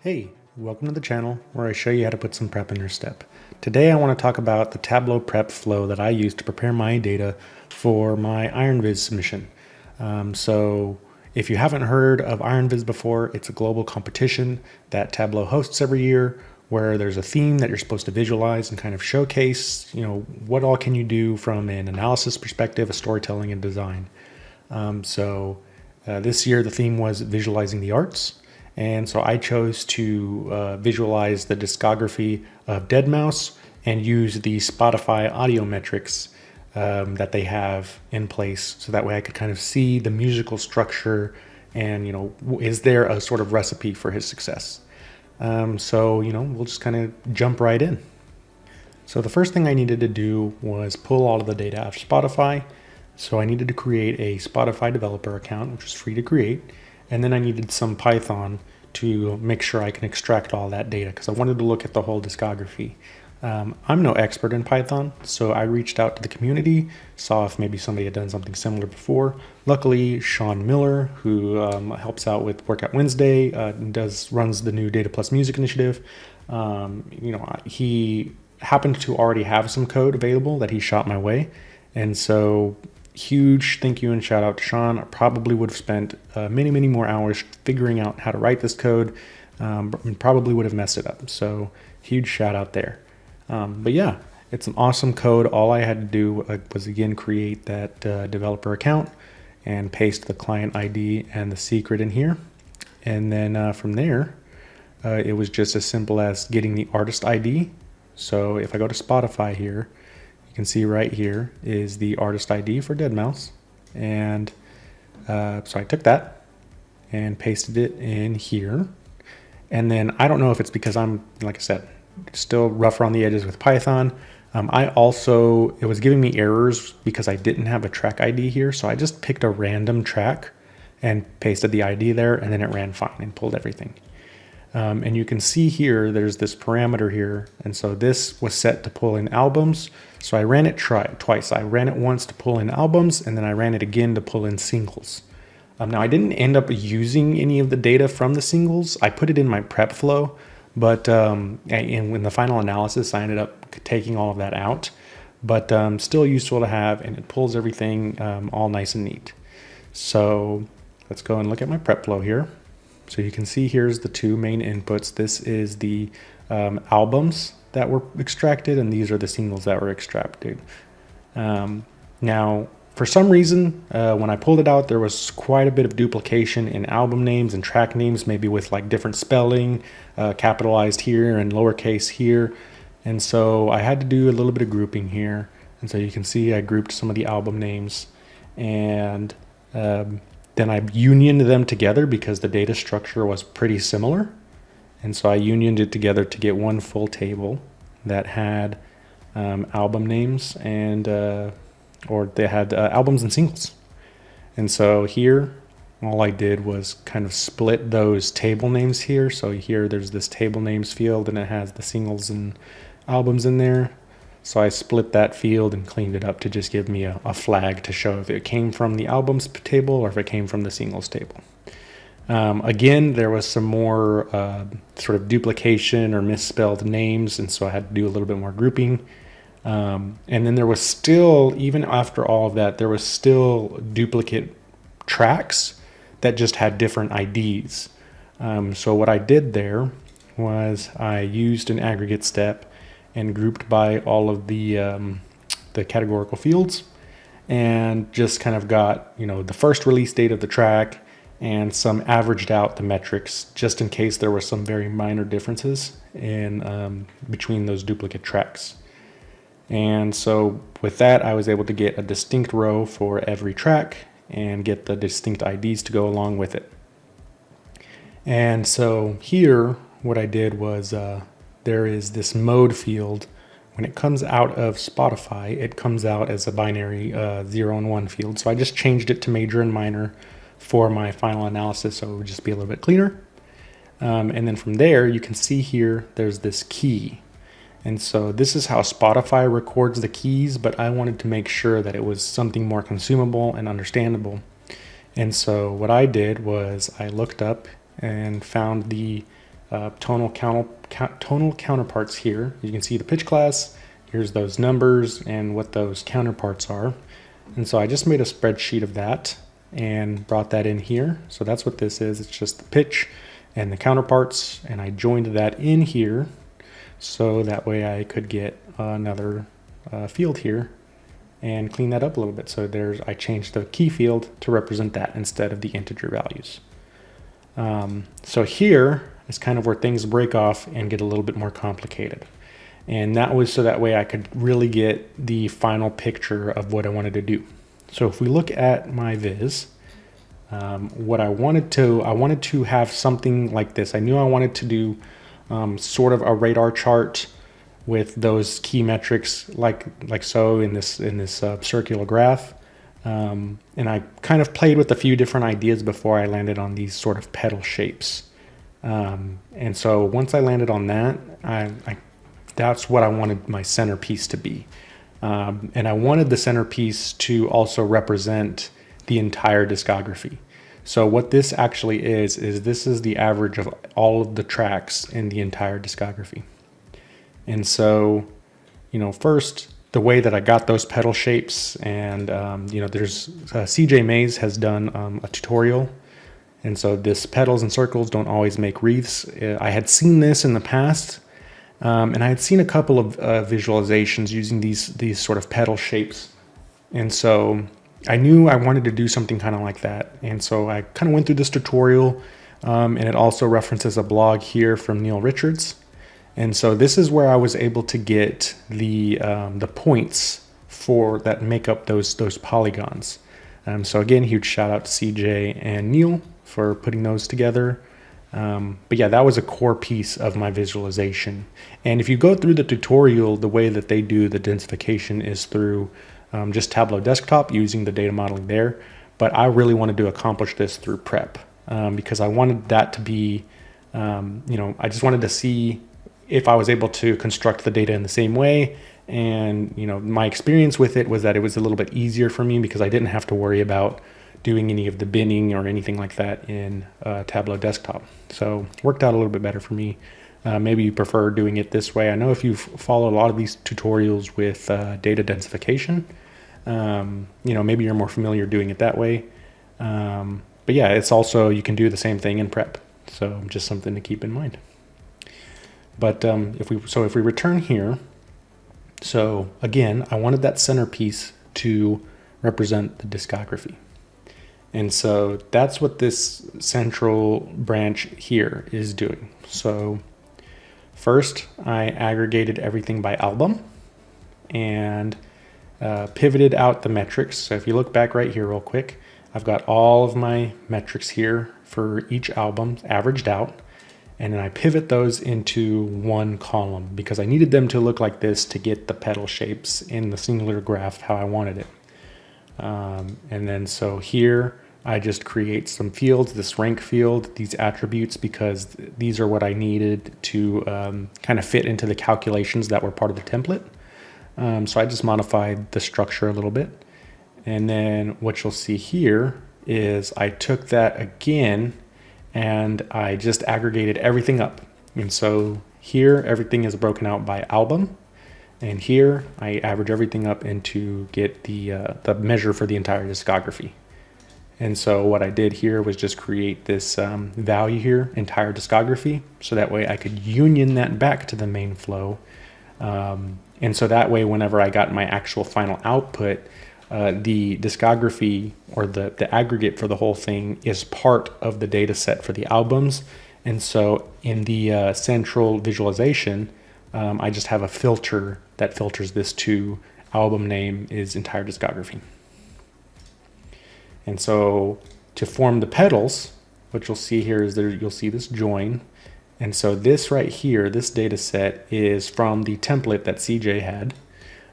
Hey, welcome to the channel where I show you how to put some prep in your step. Today I want to talk about the Tableau Prep flow that I use to prepare my data for my IronViz submission. So if you haven't heard of IronViz before, it's a global competition that Tableau hosts every year where there's a theme that you're supposed to visualize and kind of showcase, what all can you do from an analysis perspective, a storytelling and design. This year the theme was visualizing the arts. And so I chose to visualize the discography of Deadmau5 and use the Spotify audio metrics that they have in place. So that way I could kind of see the musical structure and, is there a sort of recipe for his success? We'll just kind of jump right in. So the first thing I needed to do was pull all of the data out of Spotify. So I needed to create a Spotify developer account, which is free to create. And then I needed some Python to make sure I can extract all that data because I wanted to look at the whole discography. I'm no expert in Python, so I reached out to the community, saw if maybe somebody had done something similar before. Luckily, Sean Miller, who helps out with Workout Wednesday, runs the new Data Plus Music initiative. He happened to already have some code available that he shot my way, and so huge thank you and shout out to Sean. I probably would have spent many more hours figuring out how to write this code and probably would have messed it up. So huge shout out there. But yeah, it's an awesome code. All I had to do was again create that developer account and paste the client ID and the secret in here. And then from there, it was just as simple as getting the artist ID. So if I go to Spotify here, you can see right here is the artist ID for Deadmau5. And so I took that and pasted it in here. And then I don't know if it's because I'm, like I said, still rougher on the edges with Python. It was giving me errors because I didn't have a track ID here. So I just picked a random track and pasted the ID there, and then it ran fine and pulled everything. And you can see here, there's this parameter here. And so this was set to pull in albums. So I ran it twice. I ran it once to pull in albums, and then I ran it again to pull in singles. Now I didn't end up using any of the data from the singles. I put it in my prep flow, but in the final analysis, I ended up taking all of that out, but still useful to have, and it pulls everything all nice and neat. So let's go and look at my prep flow here. So you can see here's the two main inputs. This is the albums that were extracted, and these are the singles that were extracted. Now, for some reason, when I pulled it out, there was quite a bit of duplication in album names and track names, maybe with like different spelling, capitalized here and lowercase here. And so I had to do a little bit of grouping here. And so you can see I grouped some of the album names, and then I unioned them together because the data structure was pretty similar. And so I unioned it together to get one full table that had album names and, or they had albums and singles. And so here, all I did was kind of split those table names here. So here there's this table names field and it has the singles and albums in there. So I split that field and cleaned it up to just give me a flag to show if it came from the albums table or if it came from the singles table. Again, there was some more sort of duplication or misspelled names, and so I had to do a little bit more grouping. And then there was still, even after all of that, there was still duplicate tracks that just had different IDs. So what I did there was I used an aggregate step and grouped by all of the categorical fields, and just kind of got the first release date of the track and some averaged out the metrics just in case there were some very minor differences in between those duplicate tracks. And so with that, I was able to get a distinct row for every track and get the distinct IDs to go along with it. And so here, what I did was there is this mode field. When it comes out of Spotify, it comes out as a binary 0 and 1 field. So I just changed it to major and minor for my final analysis, so it would just be a little bit cleaner. And then from there, you can see here, there's this key. And so this is how Spotify records the keys, but I wanted to make sure that it was something more consumable and understandable. And so what I did was I looked up and found the tonal counterparts here. You can see the pitch class. Here's those numbers and what those counterparts are. And so I just made a spreadsheet of that and brought that in here. So that's what this is. It's just the pitch and the counterparts, and I joined that in here so that way I could get another field here and clean that up a little bit. So I changed the key field to represent that instead of the integer values. So here is kind of where things break off and get a little bit more complicated. And that was so that way I could really get the final picture of what I wanted to do. So if we look at my viz, what I wanted to have something like this. I knew I wanted to do sort of a radar chart with those key metrics like so in this circular graph. And I kind of played with a few different ideas before I landed on these sort of petal shapes. And so once I landed on that, that's what I wanted my centerpiece to be. And I wanted the centerpiece to also represent the entire discography. So what this actually is this is the average of all of the tracks in the entire discography. And so, first, the way that I got those petal shapes, and there's CJ Mays has done a tutorial, and so this petals and circles don't always make wreaths. I had seen this in the past, and I had seen a couple of visualizations using these sort of petal shapes, and so I knew I wanted to do something kind of like that. And so I kind of went through this tutorial, and it also references a blog here from Neil Richards. And so this is where I was able to get the points for that make up those polygons. So again, huge shout out to CJ and Neil for putting those together. But yeah, that was a core piece of my visualization. And if you go through the tutorial, the way that they do the densification is through just Tableau Desktop using the data modeling there. But I really wanted to accomplish this through Prep because I wanted that to be, I just wanted to see if I was able to construct the data in the same way. And, my experience with it was that it was a little bit easier for me because I didn't have to worry about doing any of the binning or anything like that in Tableau Desktop. So it worked out a little bit better for me. Maybe you prefer doing it this way. I know if you follow a lot of these tutorials with data densification, maybe you're more familiar doing it that way. But yeah, it's also, you can do the same thing in Prep. So just something to keep in mind. But if we return here, so again, I wanted that centerpiece to represent the discography. And so that's what this central branch here is doing. So first, I aggregated everything by album and pivoted out the metrics. So if you look back right here real quick, I've got all of my metrics here for each album averaged out. And then I pivot those into one column because I needed them to look like this to get the petal shapes in the singular graph how I wanted it. And then so here I just create some fields, this rank field, these attributes, because these are what I needed to kind of fit into the calculations that were part of the template. So I just modified the structure a little bit. And then what you'll see here is I took that again and I just aggregated everything up. And so here, everything is broken out by album. And here, I average everything up into get the measure for the entire discography. And so what I did here was just create this value here, entire discography. So that way I could union that back to the main flow. And so that way, whenever I got my actual final output, the discography or the aggregate for the whole thing is part of the data set for the albums. And so in the central visualization, I just have a filter that filters this to album name is entire discography. And so to form the petals, what you'll see here is you'll see this join. And so this right here, this data set is from the template that CJ had.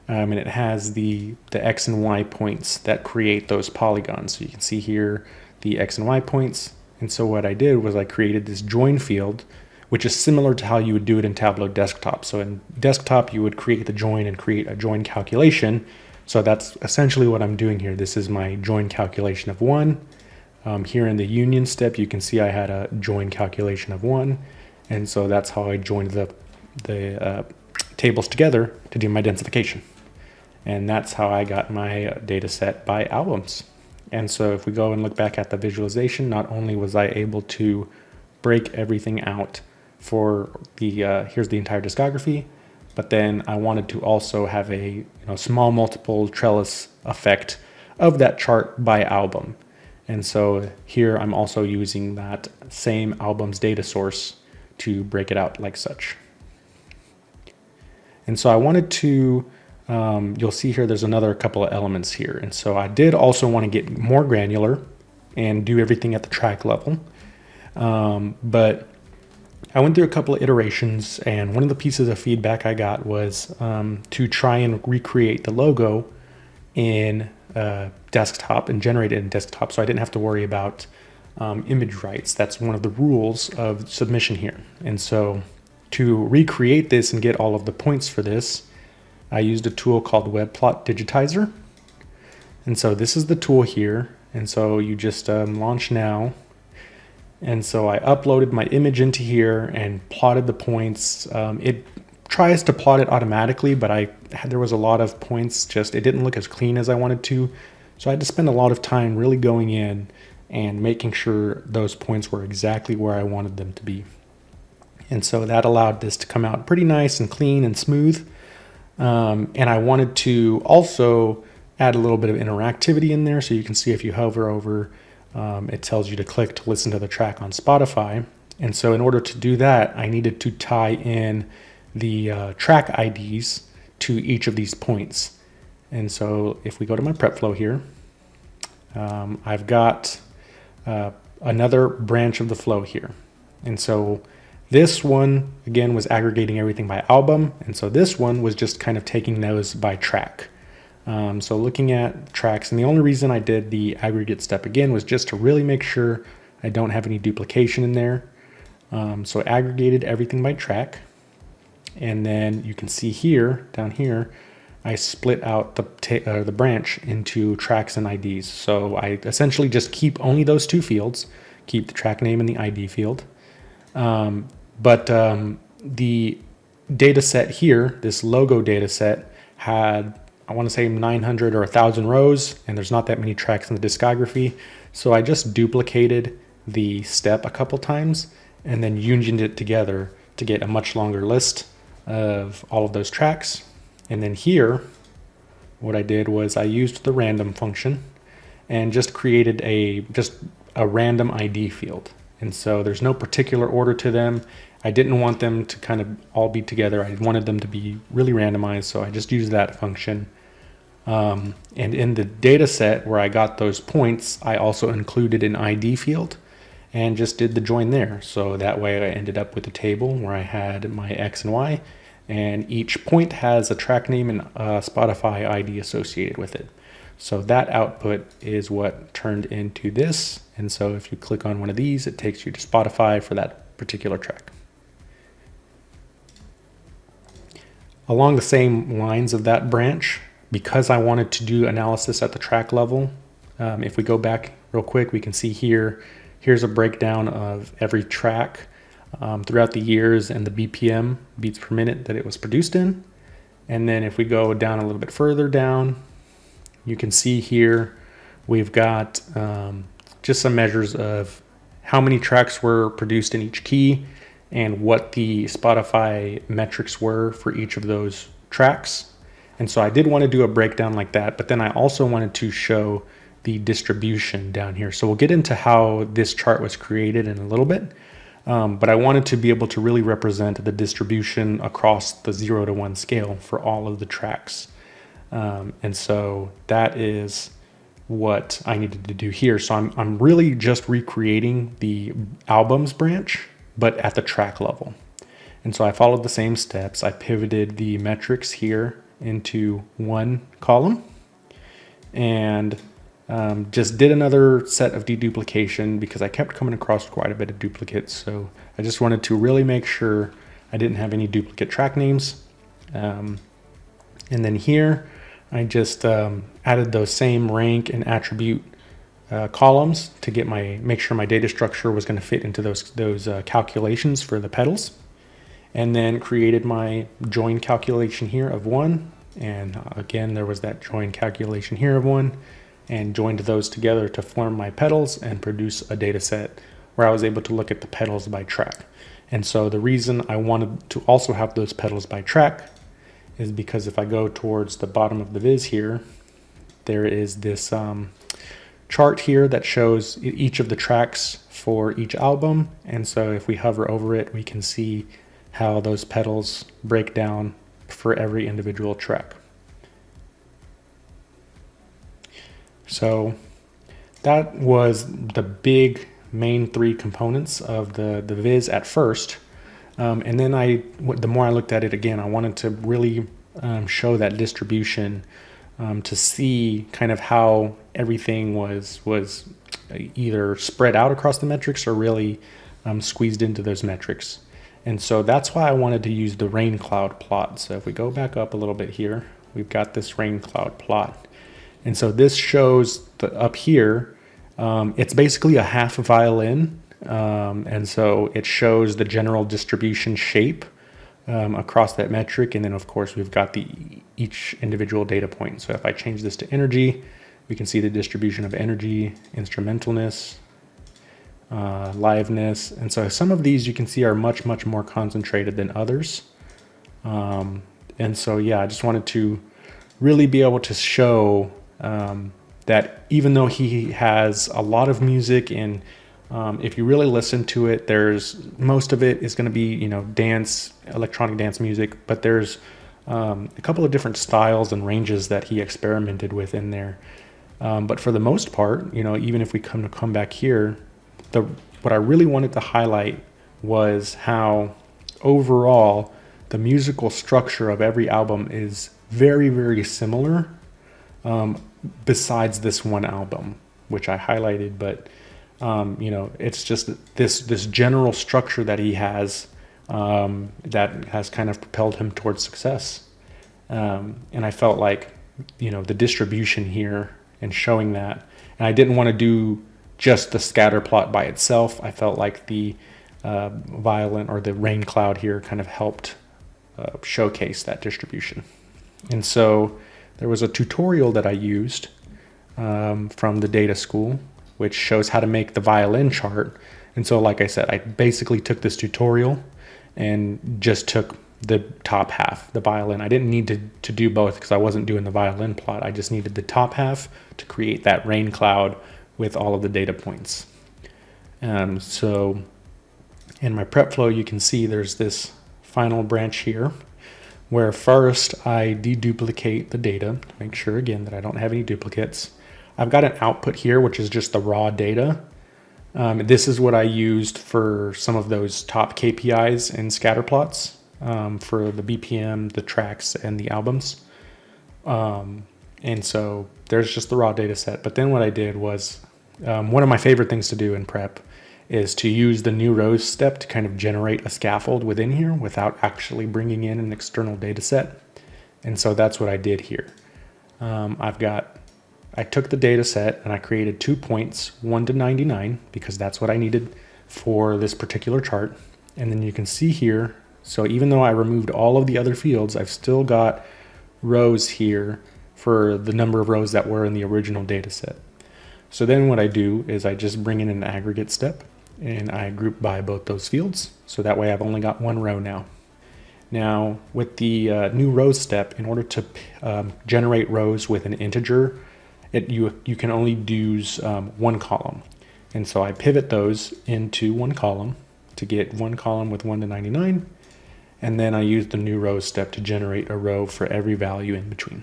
And it has the X and Y points that create those polygons. So you can see here the X and Y points. And so what I did was I created this join field, which is similar to how you would do it in Tableau Desktop. So in Desktop, you would create the join and create a join calculation. So that's essentially what I'm doing here. This is my join calculation of 1. Here in the union step, you can see I had a join calculation of 1. And then And so that's how I joined the tables together to do my densification. And that's how I got my data set by albums. And so if we go and look back at the visualization, not only was I able to break everything out for the, here's the entire discography, but then I wanted to also have a small multiple trellis effect of that chart by album. And so here I'm also using that same album's data source to break it out like such. And so I wanted to, you'll see here there's another couple of elements here. And so I did also want to get more granular and do everything at the track level. But I went through a couple of iterations, and one of the pieces of feedback I got was to try and recreate the logo in desktop and generate it in desktop, so I didn't have to worry about image rights. That's one of the rules of submission here. And so to recreate this and get all of the points for this, I used a tool called WebPlot Digitizer. And so this is the tool here. And so you just launch now. And so I uploaded my image into here and plotted the points. It tries to plot it automatically, but there was a lot of points, it didn't look as clean as I wanted to. So I had to spend a lot of time really going in and making sure those points were exactly where I wanted them to be. And so that allowed this to come out pretty nice and clean and smooth. And I wanted to also add a little bit of interactivity in there. So you can see if you hover over, it tells you to click to listen to the track on Spotify. And so in order to do that, I needed to tie in the track IDs to each of these points. And so if we go to my prep flow here, I've got another branch of the flow here. And so this one, again, was aggregating everything by album. And so this one was just kind of taking those by track. So looking at tracks, and the only reason I did the aggregate step again was just to really make sure I don't have any duplication in there. So I aggregated everything by track. And then you can see here, down here, I split out the branch into tracks and IDs. So I essentially just keep only those two fields, keep the track name and the ID field. But the data set here, this logo data set, had, I want to say 900 or 1,000 rows, and there's not that many tracks in the discography. So I just duplicated the step a couple times and then unioned it together to get a much longer list of all of those tracks. And then here, what I did was I used the random function and just created a random ID field. And so there's no particular order to them. I didn't want them to kind of all be together. I wanted them to be really randomized, so I just used that function. And in the data set where I got those points, I also included an ID field and just did the join there. So that way I ended up with a table where I had my X and Y, and each point has a track name and a Spotify ID associated with it. So that output is what turned into this. And so if you click on one of these, it takes you to Spotify for that particular track. Along the same lines of that branch, because I wanted to do analysis at the track level, if we go back real quick, we can see here's a breakdown of every track throughout the years and the BPM, beats per minute, that it was produced in. And then if we go down a little bit further down, you can see here we've got just some measures of how many tracks were produced in each key and what the Spotify metrics were for each of those tracks. And so I did want to do a breakdown like that, but then I also wanted to show the distribution down here. So we'll get into how this chart was created in a little bit, but I wanted to be able to really represent the distribution across the 0 to 1 scale for all of the tracks. And so that is what I needed to do here. So I'm really just recreating the albums branch, but at the track level. And so I followed the same steps. I pivoted the metrics here into one column and just did another set of deduplication because I kept coming across quite a bit of duplicates. So I just wanted to really make sure I didn't have any duplicate track names. And then here I just added those same rank and attribute columns to get make sure my data structure was going to fit into those calculations for the pedals, and then created my join calculation here of 1, and again there was that join calculation here of 1, and joined those together to form my pedals and produce a data set where I was able to look at the pedals by track. And so the reason I wanted to also have those pedals by track is because if I go towards the bottom of the viz here, there is this chart here that shows each of the tracks for each album. And so if we hover over it, we can see how those pedals break down for every individual track. So that was the big main 3 components of the viz at first. And then the more I looked at it again, I wanted to really show that distribution to see kind of how everything was either spread out across the metrics or really squeezed into those metrics. And so that's why I wanted to use the rain cloud plot. So if we go back up a little bit here, we've got this rain cloud plot. And so this shows up here, it's basically a half violin. And so it shows the general distribution shape across that metric. And then of course we've got each individual data point. So if I change this to energy, we can see the distribution of energy, instrumentalness, liveness. And so some of these you can see are much more concentrated than others. And so yeah, I just wanted to really be able to show that even though he has a lot of music, and if you really listen to it, most of it is going to be, electronic dance music, but there's a couple of different styles and ranges that he experimented with in there. But for the most part, even if we come back here, what I really wanted to highlight was how overall the musical structure of every album is very similar, besides this one album, which I highlighted. But it's just this general structure that he has that has kind of propelled him towards success. And I felt like, the distribution here and showing that, and I didn't want to do just the scatter plot by itself. I felt like the violin or the rain cloud here kind of helped showcase that distribution. And so there was a tutorial that I used from the data school, which shows how to make the violin chart. And so like I said, I basically took this tutorial and just took the top half, the violin. I didn't need to do both because I wasn't doing the violin plot. I just needed the top half to create that rain cloud with all of the data points. So in my prep flow, you can see there's this final branch here where first I deduplicate the data to make sure again that I don't have any duplicates. I've got an output here, which is just the raw data. This is what I used for some of those top KPIs and scatter plots for the BPM, the tracks, and the albums. And so there's just the raw data set. But then what I did was, one of my favorite things to do in prep is to use the new rows step to kind of generate a scaffold within here without actually bringing in an external data set. And so that's what I did here. I took the data set and I created 2 points, 1 to 99, because that's what I needed for this particular chart. And then you can see here, so even though I removed all of the other fields, I've still got rows here for the number of rows that were in the original data set. So then what I do is I just bring in an aggregate step and I group by both those fields. So that way I've only got 1 row now. Now with the new rows step, in order to generate rows with an integer, you can only use 1 column. And so I pivot those into 1 column to get 1 column with 1 to 99. And then I use the new rows step to generate a row for every value in between.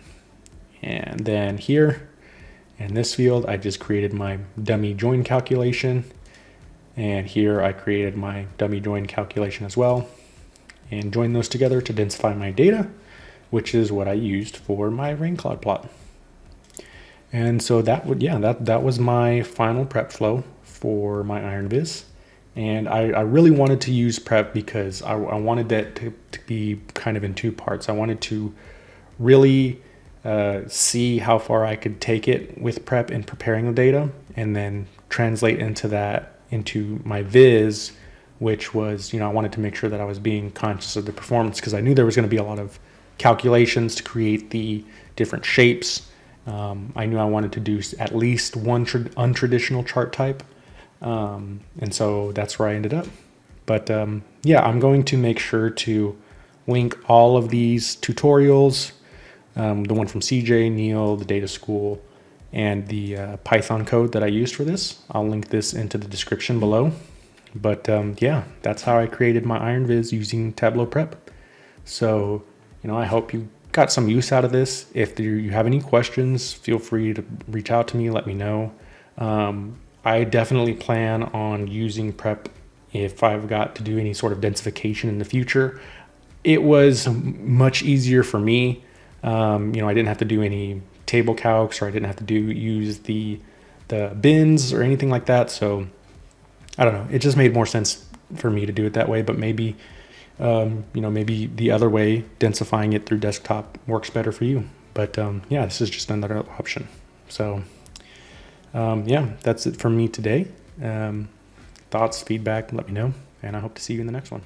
And then here in this field, I just created my dummy join calculation. And here I created my dummy join calculation as well, and joined those together to densify my data, which is what I used for my rain cloud plot. And so that was my final prep flow for my Iron Viz. And I really wanted to use prep because I wanted that to be kind of in 2 parts. I wanted to really see how far I could take it with prep in preparing the data. and then translate into my viz, which was, I wanted to make sure that I was being conscious of the performance, because I knew there was going to be a lot of calculations to create the different shapes. I knew I wanted to do at least one untraditional chart type. And so that's where I ended up. But yeah, I'm going to make sure to link all of these tutorials, the one from CJ, Neil, the data school, and the Python code that I used for this. I'll link this into the description below. But yeah, that's how I created my Iron Viz using Tableau Prep. So, I hope you got some use out of this. If you have any questions, feel free to reach out to me, let me know. I definitely plan on using Prep if I've got to do any sort of densification in the future. It was much easier for me. I didn't have to do any table calcs, or I didn't have to use the bins or anything like that. So I don't know. It just made more sense for me to do it that way. But maybe, maybe the other way, densifying it through desktop, works better for you. But yeah, this is just another option. So yeah, that's it from me today. Thoughts, feedback, let me know. And I hope to see you in the next one.